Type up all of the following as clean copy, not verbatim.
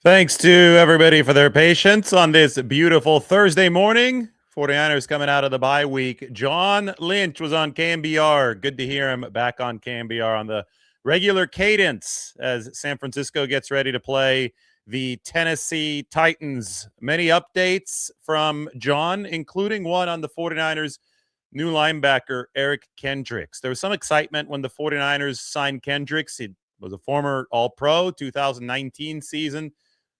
Thanks to everybody for their patience on this beautiful Thursday morning. 49ers coming out of the bye week. John Lynch was on KMBR. Good to hear him back on KMBR on the regular cadence as San Francisco gets ready to play the Tennessee Titans. Many updates from John, including one on the 49ers new linebacker, Eric Kendricks. There was some excitement when the 49ers signed Kendricks. He was a former All-Pro 2019 season.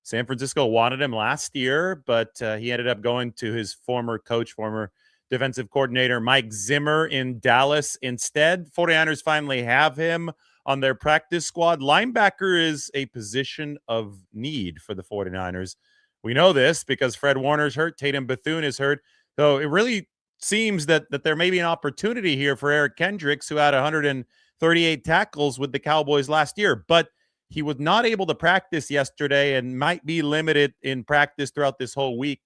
San Francisco wanted him last year, but he ended up going to his former coach, former defensive coordinator, Mike Zimmer in Dallas instead. 49ers finally have him on their practice squad. Linebacker is a position of need for the 49ers. We know this because Fred Warner's hurt, Tatum Bethune is hurt. So it really seems that there may be an opportunity here for Eric Kendricks, who had 138 tackles with the Cowboys last year. But he was not able to practice yesterday and might be limited in practice throughout this whole week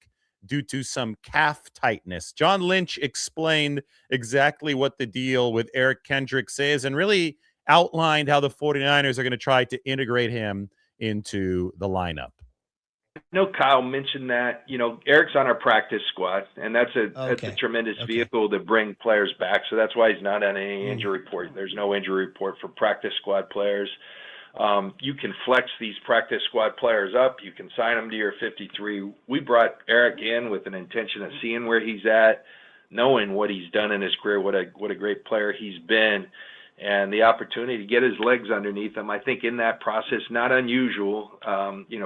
due to some calf tightness. John Lynch explained exactly what the deal with Eric Kendricks is and really outlined how the 49ers are going to try to integrate him into the lineup. I know Kyle mentioned that, Eric's on our practice squad, and that's a tremendous vehicle to bring players back. So that's why he's not on any injury report. There's no injury report for practice squad players. You can flex these practice squad players up. You can sign them to your 53. We brought Eric in with an intention of seeing where he's at, knowing what he's done in his career, what a great player he's been, and the opportunity to get his legs underneath him. I think in that process, not unusual,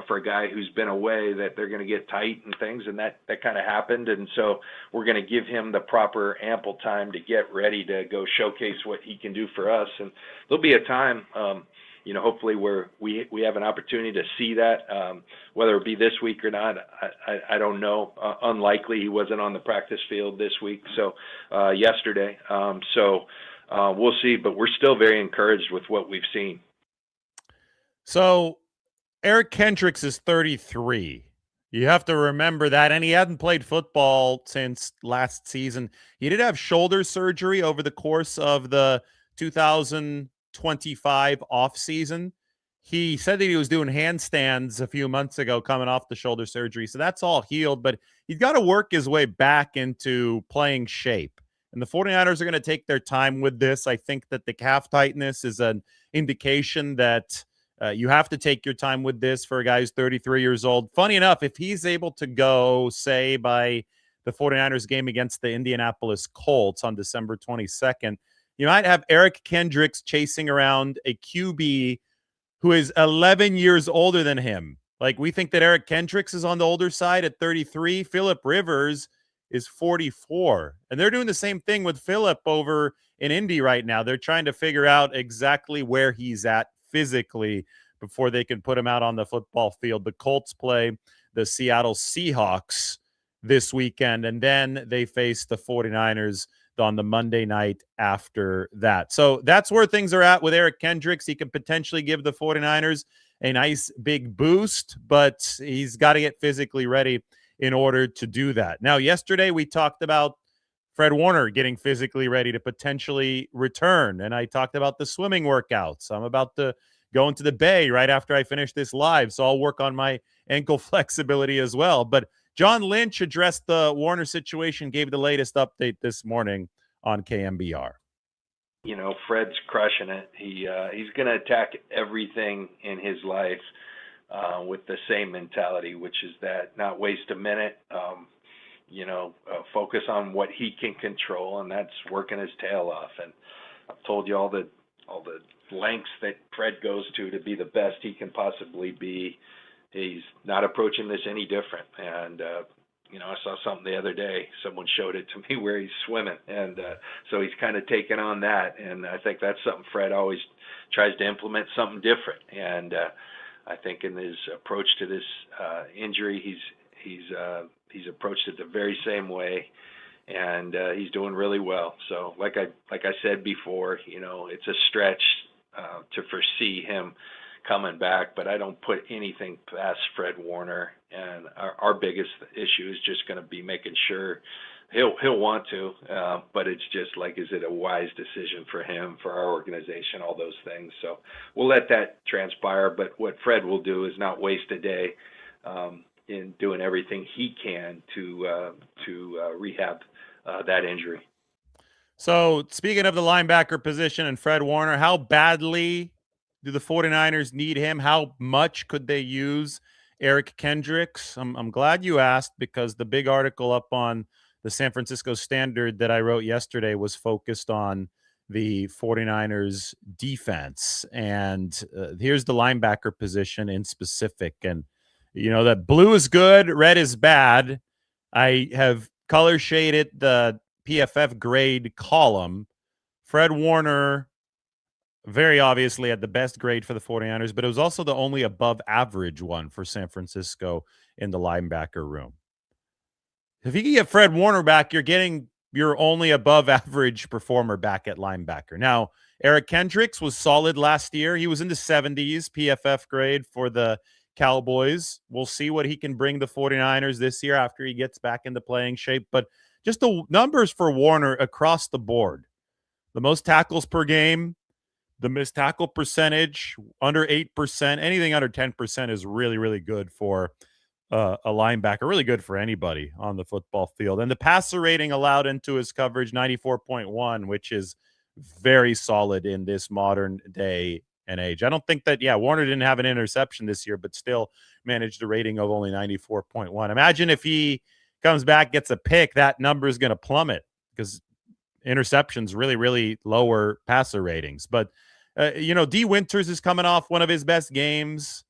for a guy who's been away, that they're going to get tight and things, and that kind of happened. And so we're going to give him the proper ample time to get ready to go showcase what he can do for us. And there'll be a time, hopefully we have an opportunity to see that, whether it be this week or not, I don't know. Unlikely. He wasn't on the practice field this week, yesterday. We'll see, but we're still very encouraged with what we've seen. So Eric Kendricks is 33. You have to remember that, and he hadn't played football since last season. He did have shoulder surgery over the course of the 2025 offseason. He said that he was doing handstands a few months ago coming off the shoulder surgery, so that's all healed, but he's got to work his way back into playing shape. And the 49ers are going to take their time with this. I think that the calf tightness is an indication that you have to take your time with this for a guy who's 33 years old. Funny enough, if he's able to go, say, by the 49ers game against the Indianapolis Colts on December 22nd, you might have Eric Kendricks chasing around a QB who is 11 years older than him. Like, we think that Eric Kendricks is on the older side at 33. Phillip Rivers is 44. And they're doing the same thing with Phillip over in Indy right now. They're trying to figure out exactly where he's at physically before they can put him out on the football field. The Colts play the Seattle Seahawks this weekend, and then they face the 49ers on the Monday night after that. So that's where things are at with Eric Kendricks. He could potentially give the 49ers a nice big boost, but he's got to get physically ready in order to do that. Now, yesterday we talked about Fred Warner getting physically ready to potentially return, and I talked about the swimming workouts. I'm about to go into the bay right after I finish this live, so I'll work on my ankle flexibility as well. But John Lynch addressed the Warner situation, gave the latest update this morning on KMBR. Fred's crushing it. He's going to attack everything in his life with the same mentality, which is that not waste a minute, focus on what he can control, and that's working his tail off. And I've told you all the lengths that Fred goes to be the best he can possibly be. He's not approaching this any different. And, I saw something the other day. Someone showed it to me where he's swimming. And so he's kind of taken on that. And I think that's something Fred always tries to implement, something different. And I think in his approach to this injury, he's approached it the very same way. And he's doing really well. So like I said before, it's a stretch to foresee him coming back, but I don't put anything past Fred Warner. And our biggest issue is just going to be making sure He'll want to, but it's just like, is it a wise decision for him, for our organization, all those things. So we'll let that transpire. But what Fred will do is not waste a day in doing everything he can to rehab that injury. So speaking of the linebacker position and Fred Warner, how badly do the 49ers need him? How much could they use Eric Kendricks? I'm glad you asked, because the big article up on the San Francisco Standard that I wrote yesterday was focused on the 49ers defense. And here's the linebacker position in specific. And, you know, that blue is good, red is bad. I have color shaded the PFF grade column. Fred Warner very obviously had the best grade for the 49ers, but it was also the only above average one for San Francisco in the linebacker room. If you can get Fred Warner back, you're getting your only above average performer back at linebacker. Now, Eric Kendricks was solid last year. He was in the 70s PFF grade for the Cowboys. We'll see what he can bring the 49ers this year after he gets back into playing shape. But just the numbers for Warner across the board. The most tackles per game, the missed tackle percentage, under 8%. Anything under 10% is really, really good for a linebacker, really good for anybody on the football field. And the passer rating allowed into his coverage, 94.1, which is very solid in this modern day and age. I don't think that, Warner didn't have an interception this year, but still managed a rating of only 94.1. Imagine if he comes back, gets a pick, that number is going to plummet, because interceptions really, really lower passer ratings. But, D. Winters is coming off one of his best games,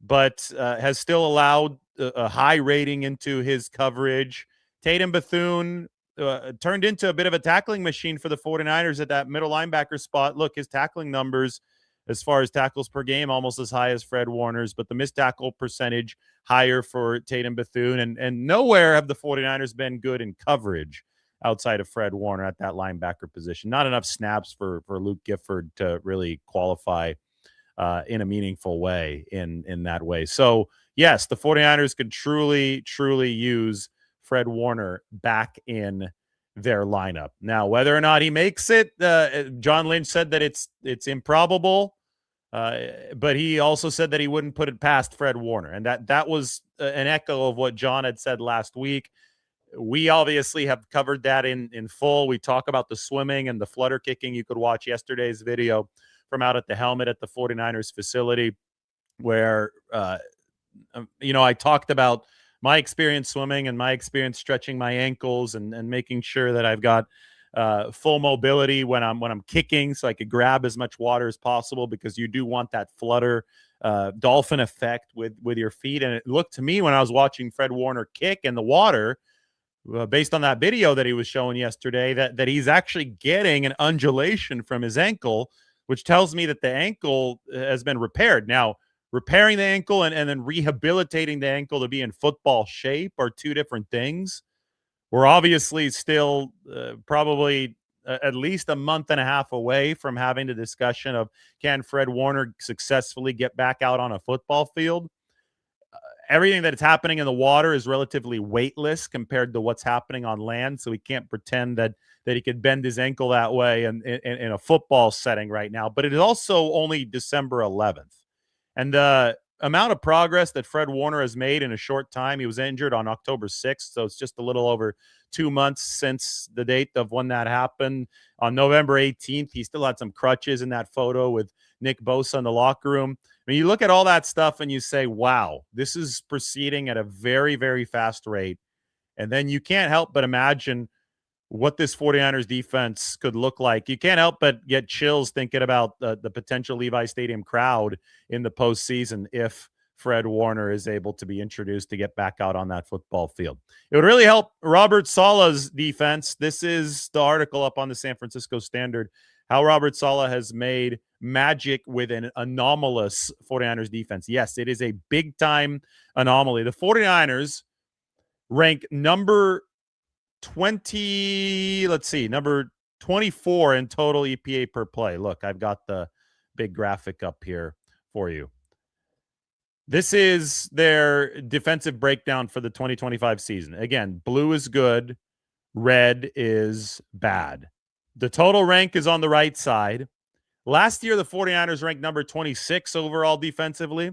but has still allowed a high rating into his coverage. Tatum Bethune turned into a bit of a tackling machine for the 49ers at that middle linebacker spot. Look, his tackling numbers, as far as tackles per game, almost as high as Fred Warner's, but the missed tackle percentage higher for Tatum Bethune. And nowhere have the 49ers been good in coverage outside of Fred Warner at that linebacker position. Not enough snaps for Luke Gifford to really qualify in a meaningful way in that way. So, yes, the 49ers could truly, truly use Fred Warner back in their lineup. Now, whether or not he makes it, John Lynch said that it's improbable, but he also said that he wouldn't put it past Fred Warner. And that was an echo of what John had said last week. We obviously have covered that in full. We talk about the swimming and the flutter kicking. You could watch yesterday's video from out at the helmet at the 49ers facility, where, I talked about my experience swimming and my experience stretching my ankles and making sure that I've got full mobility when I'm kicking, so I could grab as much water as possible, because you do want that flutter dolphin effect with your feet. And it looked to me, when I was watching Fred Warner kick in the water, based on that video that he was showing yesterday, that he's actually getting an undulation from his ankle, which tells me that the ankle has been repaired. Now, repairing the ankle and then rehabilitating the ankle to be in football shape are two different things. We're obviously still probably at least a month and a half away from having the discussion of, can Fred Warner successfully get back out on a football field? Everything that is happening in the water is relatively weightless compared to what's happening on land, so we can't pretend that he could bend his ankle that way in a football setting right now. But it is also only December 11th. And the amount of progress that Fred Warner has made in a short time — he was injured on October 6th, so it's just a little over 2 months since the date of when that happened. On November 18th, he still had some crutches in that photo with Nick Bosa in the locker room. I mean, you look at all that stuff and you say, wow, this is proceeding at a very, very fast rate. And then you can't help but imagine what this 49ers defense could look like. You can't help but get chills thinking about the potential Levi Stadium crowd in the postseason if Fred Warner is able to be introduced to get back out on that football field. It would really help Robert Saleh's defense. This is the article up on the San Francisco Standard, how Robert Saleh has made magic with an anomalous 49ers defense. Yes, it is a big-time anomaly. The 49ers rank number 24 in total EPA per play. Look, I've got the big graphic up here for you. This is their defensive breakdown for the 2025 season. Again, blue is good, red is bad. The total rank is on the right side. Last year, the 49ers ranked number 26 overall defensively.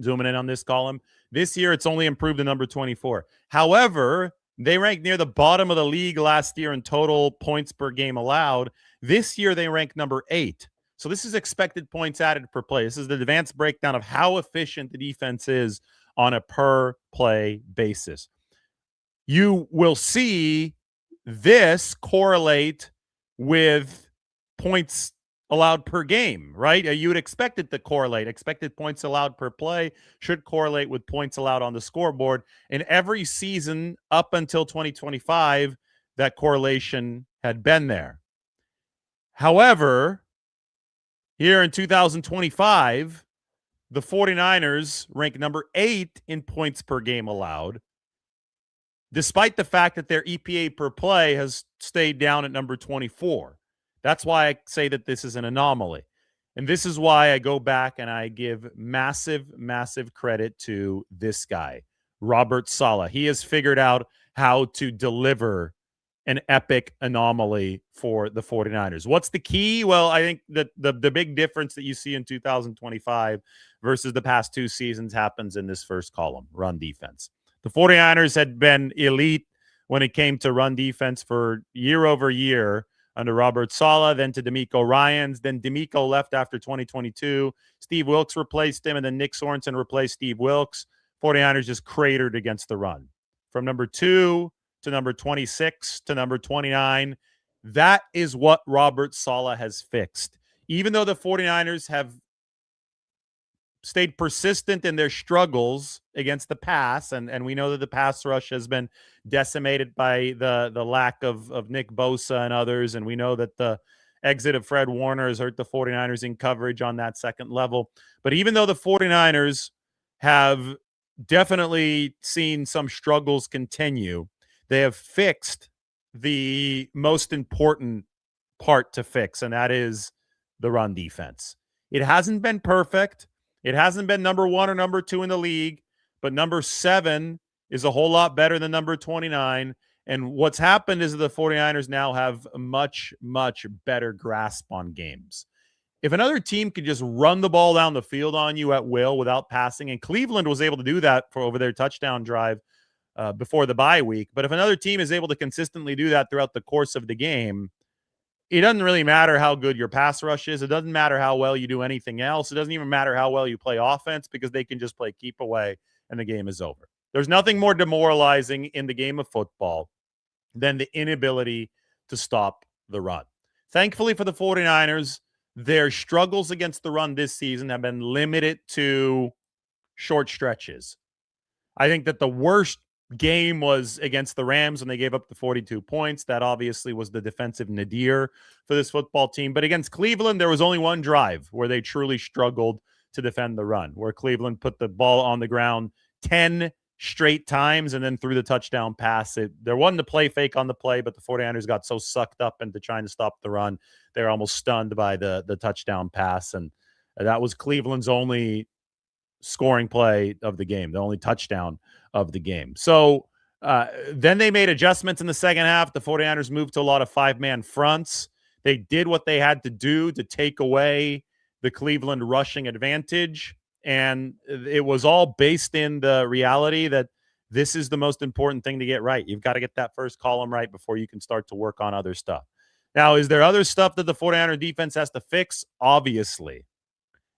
Zooming in on this column. This year, it's only improved to number 24. However, they ranked near the bottom of the league last year in total points per game allowed. This year, they rank number 8. So this is expected points added per play. This is the advanced breakdown of how efficient the defense is on a per play basis. You will see this correlate with points allowed per game, right? You would expect it to correlate. Expected points allowed per play should correlate with points allowed on the scoreboard. In every season up until 2025, that correlation had been there. However, here in 2025, the 49ers rank number 8 in points per game allowed, despite the fact that their EPA per play has stayed down at number 24. That's why I say that this is an anomaly. And this is why I go back and I give massive, massive credit to this guy, Robert Saleh. He has figured out how to deliver an epic anomaly for the 49ers. What's the key? Well, I think that the big difference that you see in 2025 versus the past 2 seasons happens in this first column, run defense. The 49ers had been elite when it came to run defense for year over year under Robert Saleh, then to DeMeco Ryans. Then DeMeco left after 2022. Steve Wilks replaced him, and then Nick Sorensen replaced Steve Wilks. 49ers just cratered against the run. From number 2 to number 26 to number 29, that is what Robert Saleh has fixed. Even though the 49ers have stayed persistent in their struggles against the pass, and we know that the pass rush has been decimated by the lack of Nick Bosa and others, and we know that the exit of Fred Warner has hurt the 49ers in coverage on that second level. But even though the 49ers have definitely seen some struggles continue, they have fixed the most important part to fix, and that is the run defense. It hasn't been perfect. It hasn't been number 1 or number 2 in the league, but number 7 is a whole lot better than number 29. And what's happened is the 49ers now have a much, much better grasp on games. If another team could just run the ball down the field on you at will without passing, and Cleveland was able to do that for over their touchdown drive before the bye week, but if another team is able to consistently do that throughout the course of the game, it doesn't really matter how good your pass rush is. It doesn't matter how well you do anything else. It doesn't even matter how well you play offense, because they can just play keep away and the game is over. There's nothing more demoralizing in the game of football than the inability to stop the run. Thankfully for the 49ers, their struggles against the run this season have been limited to short stretches. I think that the worst game was against the Rams when they gave up the 42 points. That obviously was the defensive nadir for this football team. But against Cleveland, there was only one drive where they truly struggled to defend the run, where Cleveland put the ball on the ground 10 straight times and then threw the touchdown pass. There wasn't a play fake on the play, but the 49ers got so sucked up into trying to stop the run, they were almost stunned by the touchdown pass. And that was Cleveland's only scoring play of the game, the only touchdown of the game. So then they made adjustments in the second half. The 49ers moved to a lot of 5-man fronts. They did what they had to do to take away the Cleveland rushing advantage. And it was all based in the reality that this is the most important thing to get right. You've got to get that first column right before you can start to work on other stuff. Now, is there other stuff that the 49er defense has to fix? Obviously.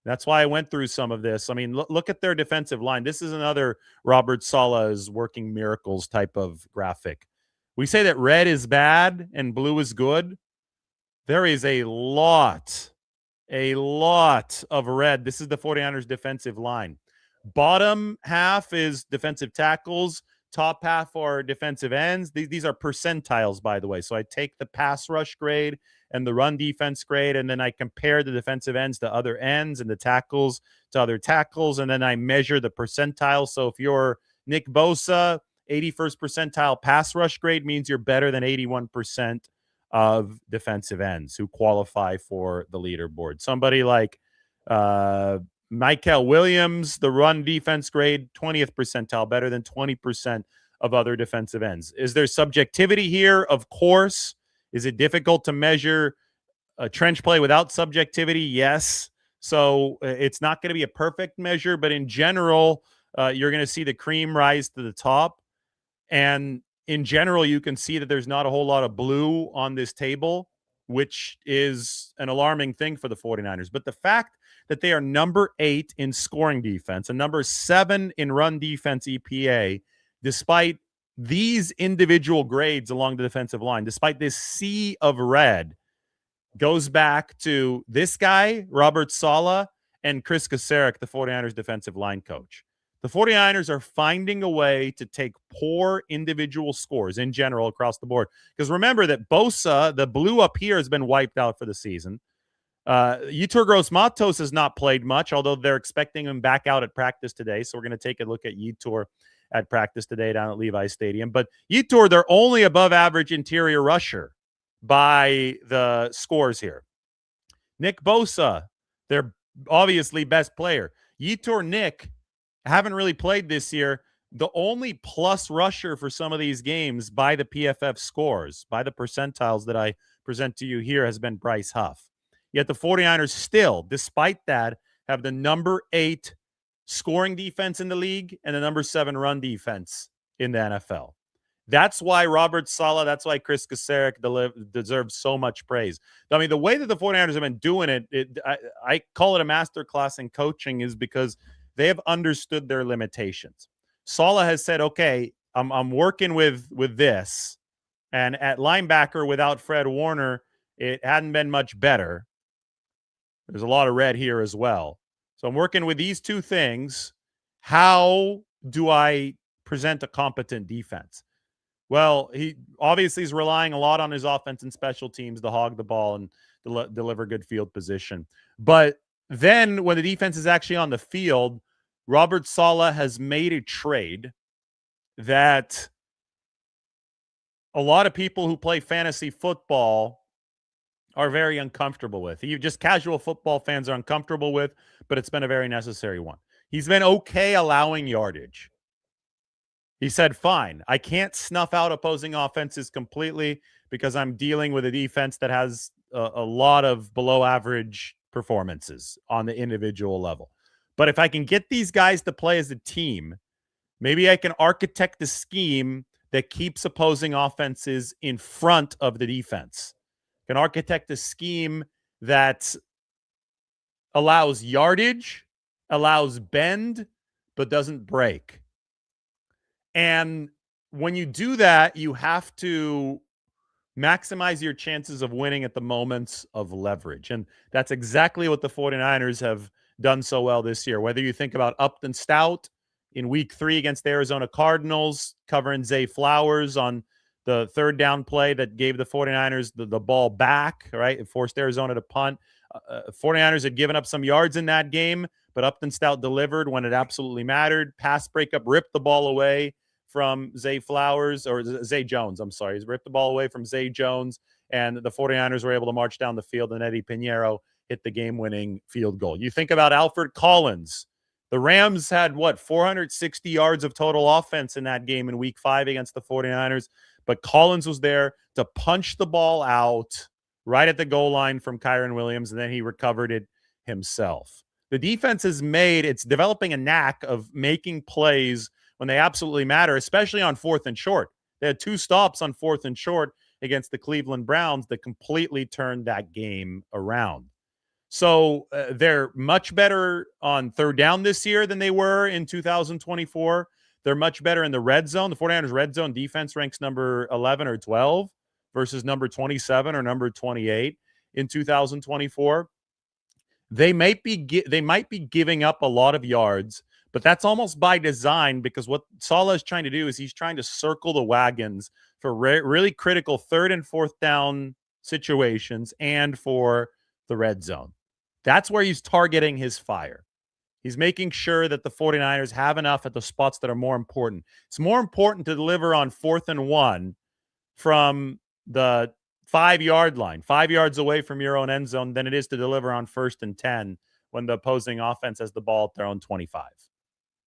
That's why I went through some of this. I mean, look at their defensive line. This is another Robert Saleh's working miracles type of graphic. We say that red is bad and blue is good. There is a lot of red. This is the 49ers defensive line. Bottom half is defensive tackles. Top half are defensive ends. These are percentiles, by the way. So I take the pass rush grade and the run defense grade, and then I compare the defensive ends to other ends and the tackles to other tackles, and then I measure the percentile. So if you're Nick Bosa, 81st percentile pass rush grade means you're better than 81% of defensive ends who qualify for the leaderboard. Somebody like Michael Williams, the run defense grade, 20th percentile, better than 20% of other defensive ends. Is there subjectivity here? Of course. Is it difficult to measure a trench play without subjectivity? Yes. So it's not going to be a perfect measure, but in general, you're going to see the cream rise to the top. And in general, you can see that there's not a whole lot of blue on this table, which is an alarming thing for the 49ers. But the fact that they are number 8 in scoring defense and number 7 in run defense EPA, despite these individual grades along the defensive line, despite this sea of red, goes back to this guy, Robert Saleh, and Chris Kacerek, the 49ers defensive line coach. The 49ers are finding a way to take poor individual scores in general across the board. Because remember that Bosa, the blue up here, has been wiped out for the season. Yetur Gross-Matos has not played much, although they're expecting him back out at practice today. So we're going to take a look at Yetur at practice today down at Levi's Stadium. But Yetur, they're only above average interior rusher by the scores here. Nick Bosa, their obviously best player. Yetur, Nick haven't really played this year. The only plus rusher for some of these games by the PFF scores, by the percentiles that I present to you here, has been Bryce Huff. Yet the 49ers still, despite that, have the number 8 scoring defense in the league and the number 7 run defense in the NFL. That's why Robert Saleh, that's why Chris Kacerek deserves so much praise. I mean, the way that the 49ers have been doing it, I call it a masterclass in coaching, is because they have understood their limitations. Saleh has said, okay, I'm working with this. And at linebacker without Fred Warner, it hadn't been much better. There's a lot of red here as well. So I'm working with these two things. How do I present a competent defense? Well, he obviously is relying a lot on his offense and special teams to hog the ball and deliver good field position. But then when the defense is actually on the field, Robert Saleh has made a trade that a lot of people who play fantasy football are very uncomfortable with. Just casual football fans are uncomfortable with, but it's been a very necessary one. He's been okay allowing yardage. He said, fine, I can't snuff out opposing offenses completely because I'm dealing with a defense that has a lot of below average performances on the individual level. But if I can get these guys to play as a team, maybe I can architect a scheme that keeps opposing offenses in front of the defense. Can architect a scheme that allows yardage, allows bend, but doesn't break. And when you do that, you have to maximize your chances of winning at the moments of leverage. And that's exactly what the 49ers have done so well this year. Whether you think about Upton Stout in week 3 against the Arizona Cardinals, covering Zay Flowers on the third down play that gave the 49ers the ball back, right? It forced Arizona to punt. 49ers had given up some yards in that game, but Upton Stout delivered when it absolutely mattered. Pass breakup, ripped the ball away from Zay Flowers, or Zay Jones, I'm sorry. He's ripped the ball away from Zay Jones, and the 49ers were able to march down the field, and Eddie Pinheiro hit the game-winning field goal. You think about Alfred Collins. The Rams had, 460 yards of total offense in that game in week 5 against the 49ers, but Collins was there to punch the ball out right at the goal line from Kyren Williams, and then he recovered it himself. The defense it's developing a knack of making plays when they absolutely matter, especially on 4th and short. They had 2 stops on 4th and short against the Cleveland Browns that completely turned that game around. So they're much better on 3rd down this year than they were in 2024. They're much better in the red zone. The 49ers red zone defense ranks number 11 or 12 versus number 27 or number 28 in 2024. They might be giving up a lot of yards, but that's almost by design, because what Saleh is trying to do is he's trying to circle the wagons for really critical 3rd and 4th down situations and for the red zone. That's where he's targeting his fire. He's making sure that the 49ers have enough at the spots that are more important. It's more important to deliver on 4th and 1 from the 5-yard line, 5 yards away from your own end zone, than it is to deliver on 1st and 10 when the opposing offense has the ball at their own 25.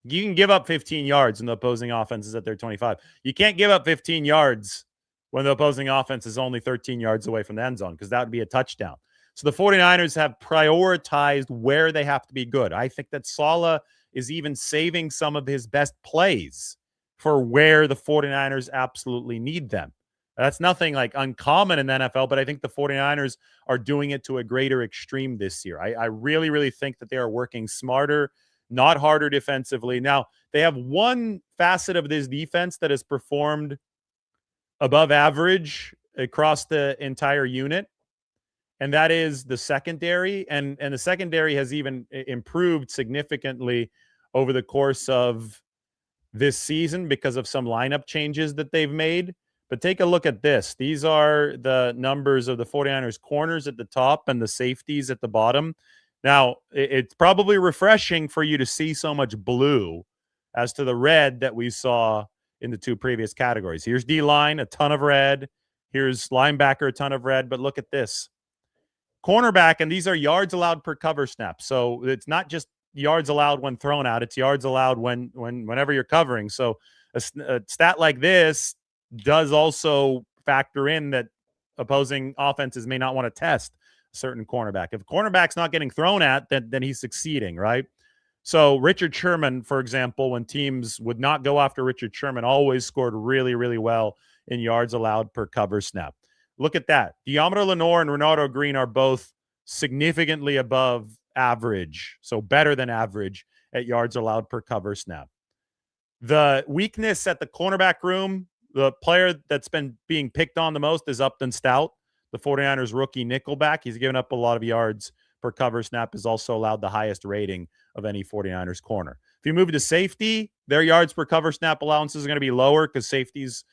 You can give up 15 yards when the opposing offense is at their 25. You can't give up 15 yards when the opposing offense is only 13 yards away from the end zone, because that would be a touchdown. So the 49ers have prioritized where they have to be good. I think that Saleh is even saving some of his best plays for where the 49ers absolutely need them. That's nothing like uncommon in the NFL, but I think the 49ers are doing it to a greater extreme this year. I really, really think that they are working smarter, not harder defensively. Now, they have one facet of this defense that has performed above average across the entire unit, and that is the secondary. And the secondary has even improved significantly over the course of this season because of some lineup changes that they've made. But take a look at this. These are the numbers of the 49ers corners at the top and the safeties at the bottom. Now, it's probably refreshing for you to see so much blue as to the red that we saw in the two previous categories. Here's D-line, a ton of red. Here's linebacker, a ton of red. But look at this. Cornerback, and these are yards allowed per cover snap. So it's not just yards allowed when thrown out. It's yards allowed whenever you're covering. So a stat like this does also factor in that opposing offenses may not want to test a certain cornerback. If a cornerback's not getting thrown at, then he's succeeding, right? So Richard Sherman, for example, when teams would not go after Richard Sherman, always scored really, really well in yards allowed per cover snap. Look at that. Deommodore Lenoir and Renardo Green are both significantly above average, so better than average at yards allowed per cover snap. The weakness at the cornerback room, the player that's been being picked on the most is Upton Stout, the 49ers rookie nickelback. He's given up a lot of yards per cover snap, is also allowed the highest rating of any 49ers corner. If you move to safety, their yards per cover snap allowances are going to be lower because safeties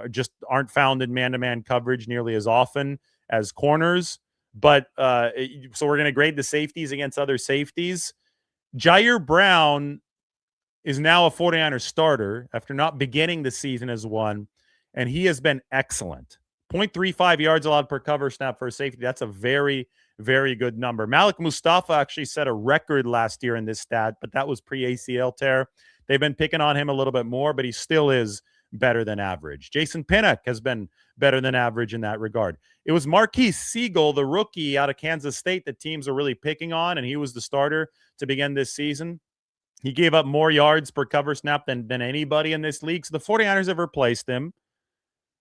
just aren't found in man-to-man coverage nearly as often as corners. But so we're going to grade the safeties against other safeties. Jair Brown is now a 49ers starter after not beginning the season as one, and he has been excellent. 0.35 yards allowed per cover snap for a safety. That's a very, very good number. Malik Mustafa actually set a record last year in this stat, but that was pre-ACL tear. They've been picking on him a little bit more, but he still is better than average. Jason Pinnock has been better than average in that regard. It was Marquise Siegel, the rookie out of Kansas State, that teams are really picking on, and he was the starter to begin this season. He gave up more yards per cover snap than anybody in this league. So the 49ers have replaced him.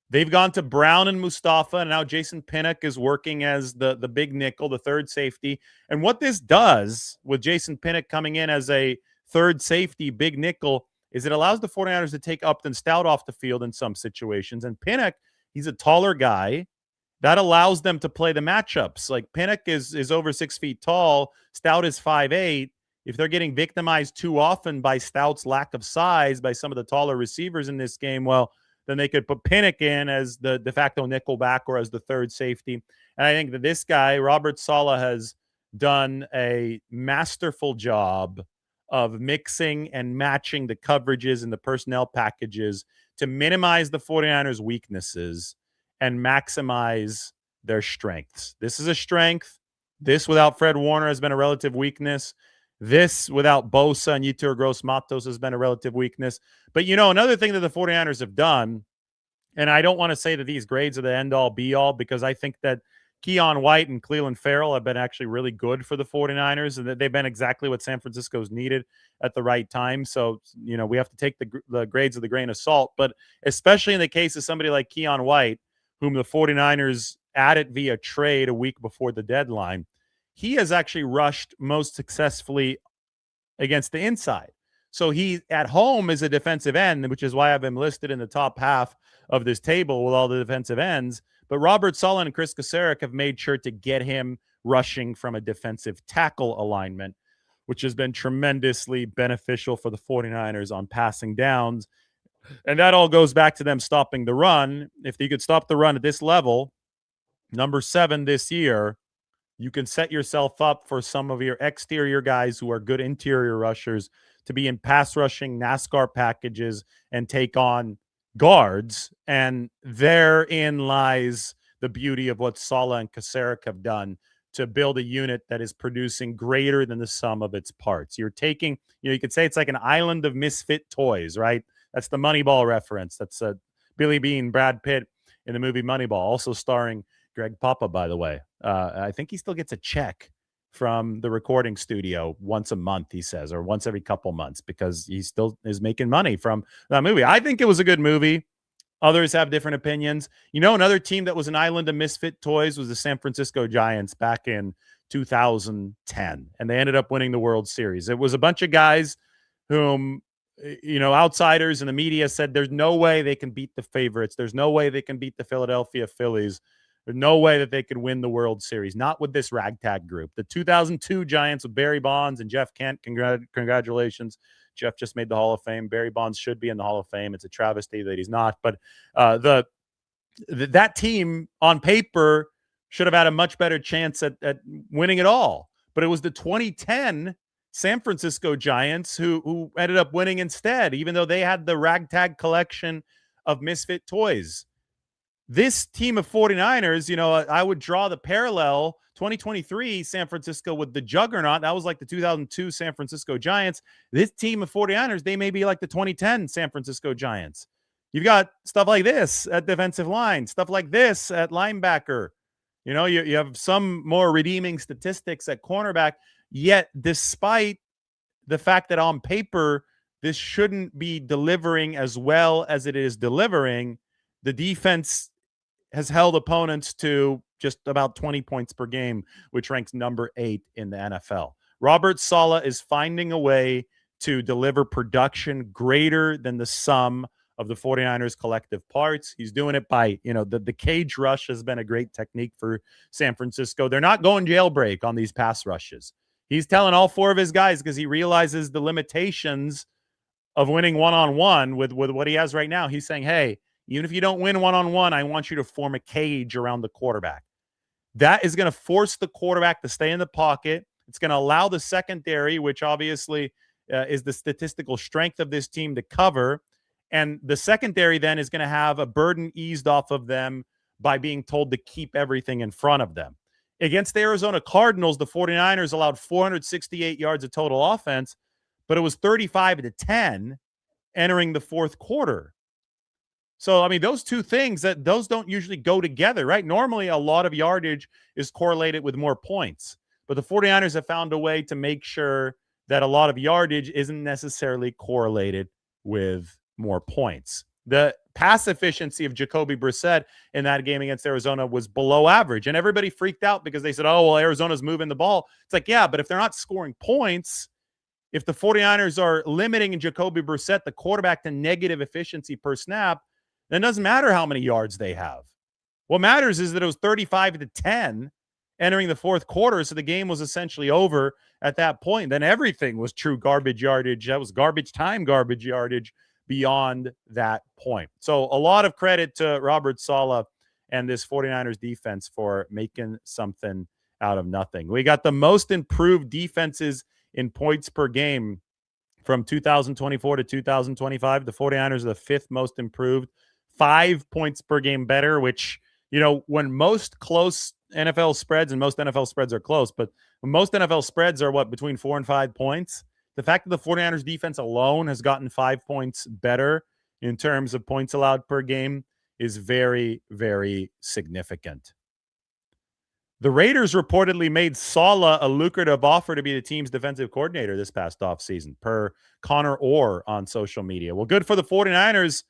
They've gone to Brown and Mustafa, and now Jason Pinnock is working as the big nickel, the third safety. And what this does with Jason Pinnock coming in as a third safety, big nickel, is it allows the 49ers to take Upton Stout off the field in some situations. And Pinnock, he's a taller guy. That allows them to play the matchups. Like Pinnock is over 6 feet tall. Stout is 5'8". If they're getting victimized too often by Stout's lack of size by some of the taller receivers in this game, well, then they could put Pinnock in as the de facto nickelback or as the third safety. And I think that this guy, Robert Saleh, has done a masterful job of mixing and matching the coverages and the personnel packages to minimize the 49ers' weaknesses and maximize their strengths. This is a strength. This without Fred Warner has been a relative weakness. This without Bosa and Yetur Gross-Matos has been a relative weakness. But, you know, another thing that the 49ers have done, and I don't want to say that these grades are the end-all, be-all, because I think that Keon White and Cleveland Farrell have been actually really good for the 49ers, and that they've been exactly what San Francisco's needed at the right time. So, you know, we have to take the grades with a grain of salt. But especially in the case of somebody like Keon White, whom the 49ers added via trade a week before the deadline, he has actually rushed most successfully against the inside. So he at home is a defensive end, which is why I've been listed in the top half of this table with all the defensive ends. But Robert Saleh and Chris Kasarik have made sure to get him rushing from a defensive tackle alignment, which has been tremendously beneficial for the 49ers on passing downs. And that all goes back to them stopping the run. If you could stop the run at this level, number 7 this year, you can set yourself up for some of your exterior guys who are good interior rushers to be in pass rushing NASCAR packages and take on guards. And therein lies the beauty of what Saleh and Kasarik have done to build a unit that is producing greater than the sum of its parts. You're taking, you could say it's like an island of misfit toys, right? That's the Moneyball reference. That's Billy Bean, Brad Pitt in the movie Moneyball, also starring Greg Papa, by the way. I think he still gets a check from the recording studio once a month, he says, or once every couple months, because he still is making money from that movie. I think it was a good movie. Others have different opinions. Another team that was an island of misfit toys was the San Francisco Giants back in 2010, and they ended up winning the World Series. It was a bunch of guys whom, outsiders and the media said there's no way they can beat the favorites. There's no way they can beat the Philadelphia Phillies. There's no way that they could win the World Series, not with this ragtag group. The 2002 Giants with Barry Bonds and Jeff Kent, congratulations. Jeff just made the Hall of Fame. Barry Bonds should be in the Hall of Fame. It's a travesty that he's not. But that team on paper should have had a much better chance at winning it all. But it was the 2010 San Francisco Giants who ended up winning instead, even though they had the ragtag collection of misfit toys. This team of 49ers, I would draw the parallel 2023 San Francisco with the juggernaut. That was like the 2002 San Francisco Giants. This team of 49ers, they may be like the 2010 San Francisco Giants. You've got stuff like this at defensive line, stuff like this at linebacker. You have some more redeeming statistics at cornerback, yet despite the fact that on paper, this shouldn't be delivering as well as it is delivering, the defense has held opponents to just about 20 points per game, which ranks number 8 in the NFL. Robert Saleh is finding a way to deliver production greater than the sum of the 49ers collective parts. He's doing it by, the cage rush has been a great technique for San Francisco. They're not going jailbreak on these pass rushes. He's telling all 4 of his guys, because he realizes the limitations of winning one-on-one with what he has right now. He's saying, hey, even if you don't win one-on-one, I want you to form a cage around the quarterback. That is going to force the quarterback to stay in the pocket. It's going to allow the secondary, which obviously is the statistical strength of this team, to cover. And the secondary then is going to have a burden eased off of them by being told to keep everything in front of them. Against the Arizona Cardinals, the 49ers allowed 468 yards of total offense, but it was 35-10 entering the fourth quarter. So, those two things, those don't usually go together, right? Normally, a lot of yardage is correlated with more points. But the 49ers have found a way to make sure that a lot of yardage isn't necessarily correlated with more points. The pass efficiency of Jacoby Brissett in that game against Arizona was below average. And everybody freaked out because they said, oh, well, Arizona's moving the ball. It's like, yeah, but if they're not scoring points, if the 49ers are limiting Jacoby Brissett, the quarterback, to negative efficiency per snap, then it doesn't matter how many yards they have. What matters is that it was 35-10 entering the fourth quarter, so the game was essentially over at that point. Then everything was true garbage yardage. That was garbage time, garbage yardage beyond that point. So a lot of credit to Robert Saleh and this 49ers defense for making something out of nothing. We got the most improved defenses in points per game from 2024 to 2025. The 49ers are the 5th most improved, 5 points per game better, which, when most close NFL spreads, and most NFL spreads are close, but when most NFL spreads are between 4 and 5 points, the fact that the 49ers defense alone has gotten 5 points better in terms of points allowed per game is very, very significant. The Raiders reportedly made Saleh a lucrative offer to be the team's defensive coordinator this past offseason, per Connor Orr on social media. Well, good for the 49ers.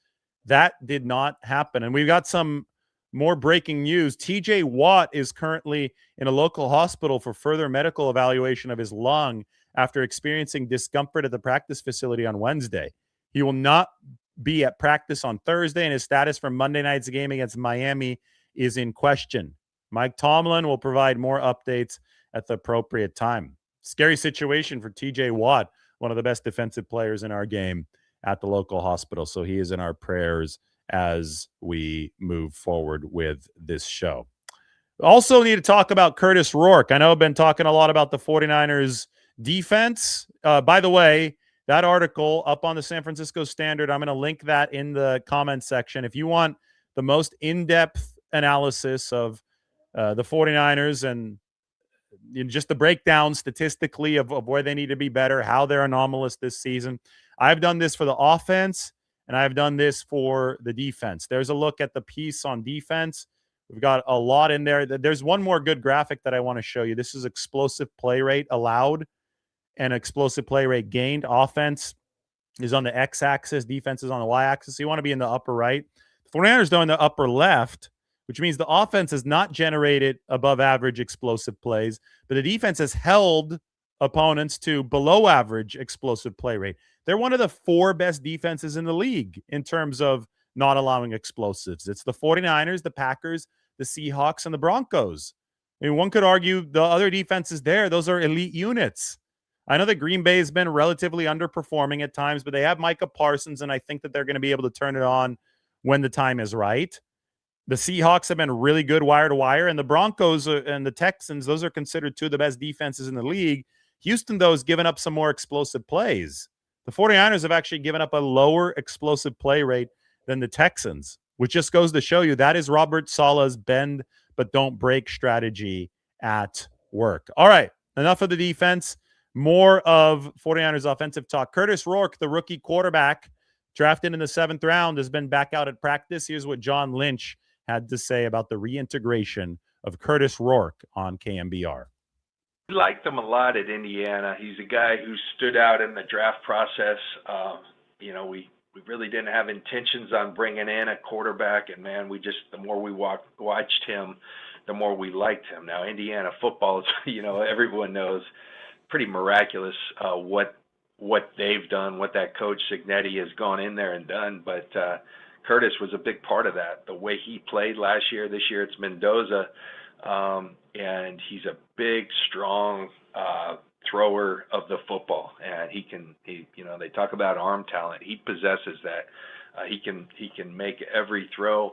That did not happen. And we've got some more breaking news. TJ Watt is currently in a local hospital for further medical evaluation of his lung after experiencing discomfort at the practice facility on Wednesday. He will not be at practice on Thursday, and his status for Monday night's game against Miami is in question. Mike Tomlin will provide more updates at the appropriate time. Scary situation for TJ Watt, one of the best defensive players in our game, at the local hospital. So he is in our prayers as we move forward with this show. Also need to talk about Curtis Rourke. I know I've been talking a lot about the 49ers defense. By the way, that article up on the San Francisco Standard, I'm going to link that in the comments section. If you want the most in-depth analysis of the 49ers and just the breakdown statistically of where they need to be better, how they're anomalous this season. I've done this for the offense, and I've done this for the defense. There's a look at the piece on defense. We've got a lot in there. There's one more good graphic that I want to show you. This is explosive play rate allowed and explosive play rate gained. Offense is on the x-axis. Defense is on the y-axis. So you want to be in the upper right. The 49ers are in the upper left, which means the offense has not generated above average explosive plays, but the defense has held opponents to below average explosive play rate. They're one of the 4 best defenses in the league in terms of not allowing explosives. It's the 49ers, the Packers, the Seahawks, and the Broncos. I mean, one could argue the other defenses there, those are elite units. I know that Green Bay has been relatively underperforming at times, but they have Micah Parsons, and I think that they're going to be able to turn it on when the time is right. The Seahawks have been really good wire to wire, and the Broncos and the Texans, those are considered 2 of the best defenses in the league. Houston, though, has given up some more explosive plays. The 49ers have actually given up a lower explosive play rate than the Texans, which just goes to show you that is Robert Saleh's bend but don't break strategy at work. All right, enough of the defense. More of 49ers offensive talk. Curtis Rourke, the rookie quarterback, drafted in the 7th round, has been back out at practice. Here's what John Lynch had to say about the reintegration of Curtis Rourke on KMBR. We liked him a lot at Indiana. He's a guy who stood out in the draft process. We really didn't have intentions on bringing in a quarterback, and man, the more we watched him, the more we liked him. Now, Indiana football is, everyone knows, pretty miraculous what they've done, what that coach Cignetti has gone in there and done. But Curtis was a big part of that. The way he played last year, this year it's Mendoza, and he's a big, strong thrower of the football, and they talk about arm talent. He possesses that. He can make every throw.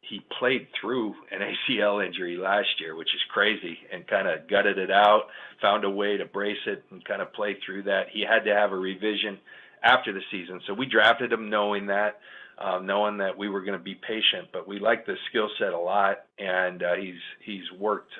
He played through an ACL injury last year, which is crazy, and kind of gutted it out, found a way to brace it and kind of play through that. He had to have a revision after the season. So we drafted him knowing that we were going to be patient, but we like the skill set a lot, and he's worked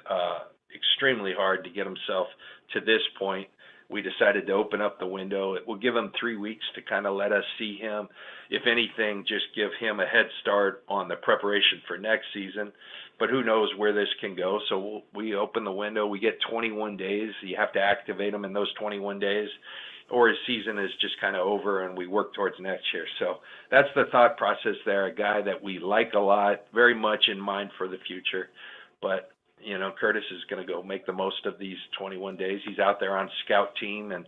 extremely hard to get himself to this point. We decided to open up the window. It will give him 3 weeks to kind of let us see him. If anything, just give him a head start on the preparation for next season. But who knows where this can go. So we open the window. We get 21 days. You have to activate him in those 21 days, or his season is just kind of over and we work towards next year. So that's the thought process there. A guy that we like a lot, very much in mind for the future. But Curtis is going to go make the most of these 21 days. He's out there on scout team, and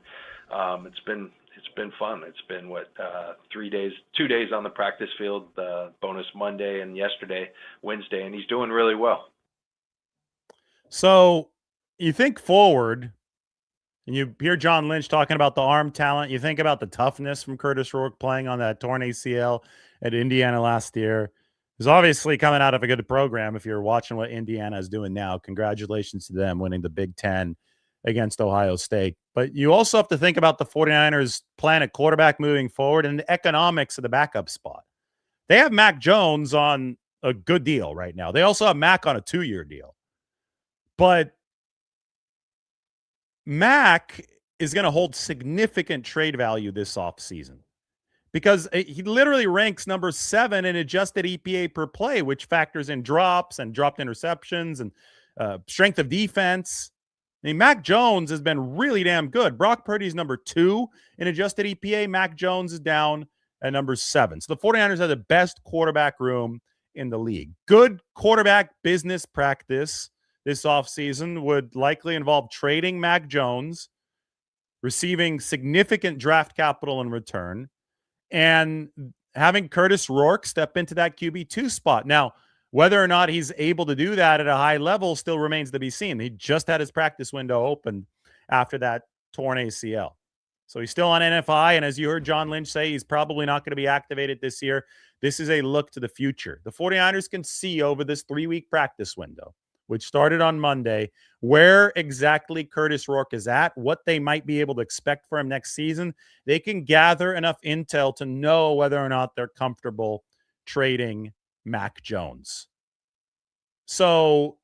it's been fun. It's been 3 days, 2 days on the practice field, bonus Monday and yesterday, Wednesday, and he's doing really well. So you think forward, and you hear John Lynch talking about the arm talent. You think about the toughness from Curtis Rourke playing on that torn ACL at Indiana last year. He's obviously coming out of a good program. If you're watching what Indiana is doing now, congratulations to them winning the Big Ten against Ohio State. But you also have to think about the 49ers plan at quarterback moving forward and the economics of the backup spot. They have Mac Jones on a good deal right now. They also have Mac on a 2-year deal. But Mac is going to hold significant trade value this offseason, because he literally ranks number 7 in adjusted EPA per play, which factors in drops and dropped interceptions and strength of defense. I mean, Mac Jones has been really damn good. Brock Purdy's number 2 in adjusted EPA. Mac Jones is down at number 7. So the 49ers have the best quarterback room in the league. Good quarterback business practice this offseason would likely involve trading Mac Jones, receiving significant draft capital in return, and having Curtis Rourke step into that QB2 spot. Now, whether or not he's able to do that at a high level still remains to be seen. He just had his practice window open after that torn ACL. So he's still on NFI, and as you heard John Lynch say, he's probably not going to be activated this year. This is a look to the future. The 49ers can see over this 3-week practice window, which started on Monday, where exactly Curtis Rourke is at, what they might be able to expect for him next season. They can gather enough intel to know whether or not they're comfortable trading Mac Jones. So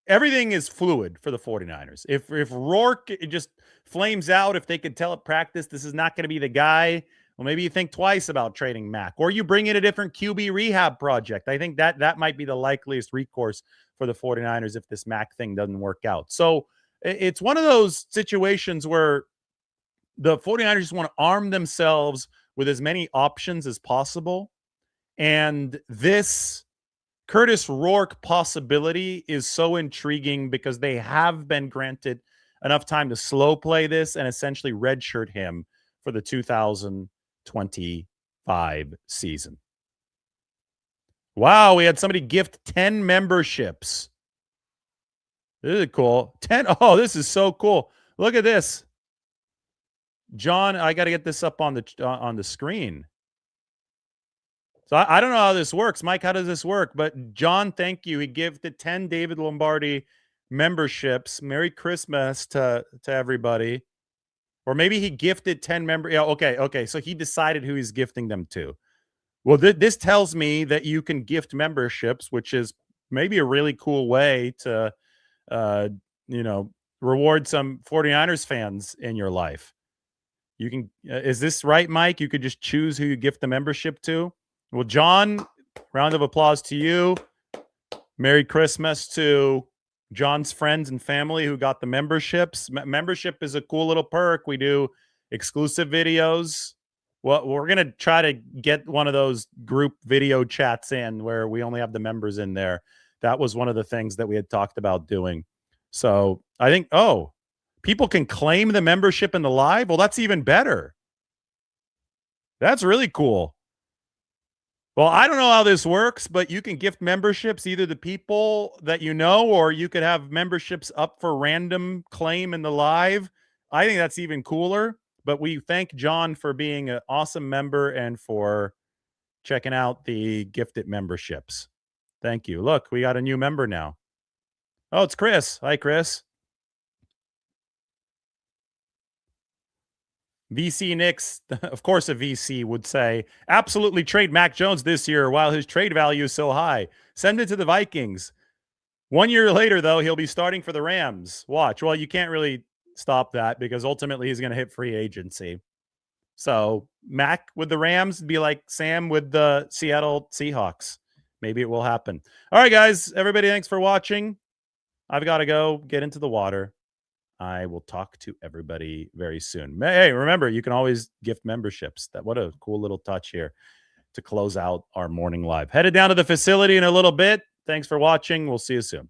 everything is fluid for the 49ers. If Rourke just flames out, if they could tell at practice this is not going to be the guy, well, maybe you think twice about trading Mac, or you bring in a different QB rehab project. I think that might be the likeliest recourse for the 49ers if this Mac thing doesn't work out. So it's one of those situations where the 49ers just want to arm themselves with as many options as possible. And this Curtis Rourke possibility is so intriguing because they have been granted enough time to slow play this and essentially redshirt him for the 2025 season. Wow, we had somebody gift 10 memberships. This is cool. 10. Oh, this is so cool. Look at this. John, I got to get this up on the screen. So I don't know how this works. Mike, how does this work? But John, thank you. He gifted 10 David Lombardi memberships. Merry Christmas to everybody. Or maybe he gifted 10 members. Yeah, okay. So he decided who he's gifting them to. Well, this tells me that you can gift memberships, which is maybe a really cool way to, reward some 49ers fans in your life. You can, is this right, Mike? You could just choose who you gift the membership to. Well, John, round of applause to you. Merry Christmas to John's friends and family who got the memberships. Membership is a cool little perk. We do exclusive videos. Well, we're going to try to get one of those group video chats in where we only have the members in there. That was one of the things that we had talked about doing. So I think, people can claim the membership in the live. Well, that's even better. That's really cool. Well, I don't know how this works, but you can gift memberships either to people that you know, or you could have memberships up for random claim in the live. I think that's even cooler. But we thank John for being an awesome member and for checking out the gifted memberships. Thank you. Look, we got a new member now. Oh, it's Chris. Hi, Chris. VC Nix, of course, a VC would say, absolutely trade Mac Jones this year while his trade value is so high. Send it to the Vikings. 1 year later, though, he'll be starting for the Rams. Watch. Well, you can't really stop that because ultimately he's going to hit free agency. So Mac with the Rams would be like Sam with the Seattle Seahawks. Maybe it will happen. All right, guys. Everybody, thanks for watching. I've got to go get into the water. I will talk to everybody very soon. Hey, remember, you can always gift memberships. What a cool little touch here to close out our morning live. Headed down to the facility in a little bit. Thanks for watching. We'll see you soon.